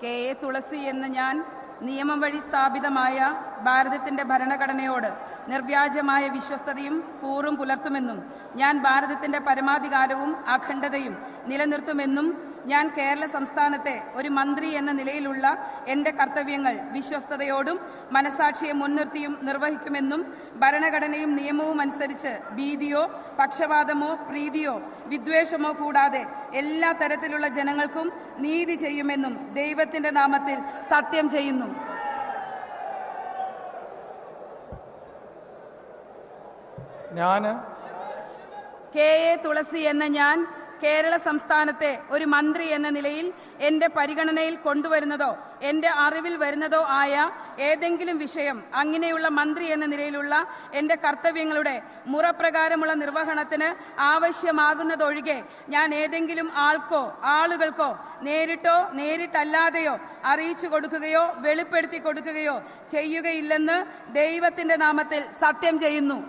K തുളസി എന്ന ഞാൻ നിയമം വഴി സ്ഥാപിതമായ ഭാരതത്തിൻ്റെ ഭരണഘടനയോട് നിർവ്യാജമായ വിശ്വസ്തതയും കൂറും പുലർത്തുമെന്നും ഞാൻ ഭാരതത്തിൻ്റെ പരമാധികാരവും അഖണ്ഡതയും നിലനിർത്തുമെന്നും ഞാൻ കേരള സംസ്ഥാനത്തെ ഒരു മന്ത്രി എന്ന നിലയിലുള്ള എൻ്റെ കർത്തവ്യങ്ങൾ വിശ്വസ്തയോടും മനസാക്ഷിയെ മുൻനിർത്തിയും നിർവഹിക്കുമെന്നും ഭരണഘടനയും നിയമവും അനുസരിച്ച് ഭീതിയോ പക്ഷപാതമോ പ്രീതിയോ വിദ്വേഷമോ കൂടാതെ എല്ലാ തരത്തിലുള്ള ജനങ്ങൾക്കും നീതി ചെയ്യുമെന്നും ദൈവത്തിൻ്റെ നാമത്തിൽ സത്യം ചെയ്യുന്നു. ഞാൻ കെ തുളസി എന്ന ഞാൻ കേരള സംസ്ഥാനത്തെ ഒരു മന്ത്രി എന്ന നിലയിൽ എൻ്റെ പരിഗണനയിൽ കൊണ്ടുവരുന്നതോ എൻ്റെ അറിവിൽ വരുന്നതോ ആയ ഏതെങ്കിലും വിഷയം അങ്ങനെയുള്ള മന്ത്രി എന്ന നിലയിലുള്ള എൻ്റെ കർത്തവ്യങ്ങളുടെ മുറപ്രകാരമുള്ള നിർവഹണത്തിന് ആവശ്യമാകുന്നതൊഴികെ ഞാൻ ഏതെങ്കിലും ആളുകൾക്കോ നേരിട്ടോ നേരിട്ടല്ലാതെയോ അറിയിച്ചു കൊടുക്കുകയോ വെളിപ്പെടുത്തി കൊടുക്കുകയോ ചെയ്യുകയില്ലെന്ന് ദൈവത്തിൻ്റെ നാമത്തിൽ സത്യം ചെയ്യുന്നു.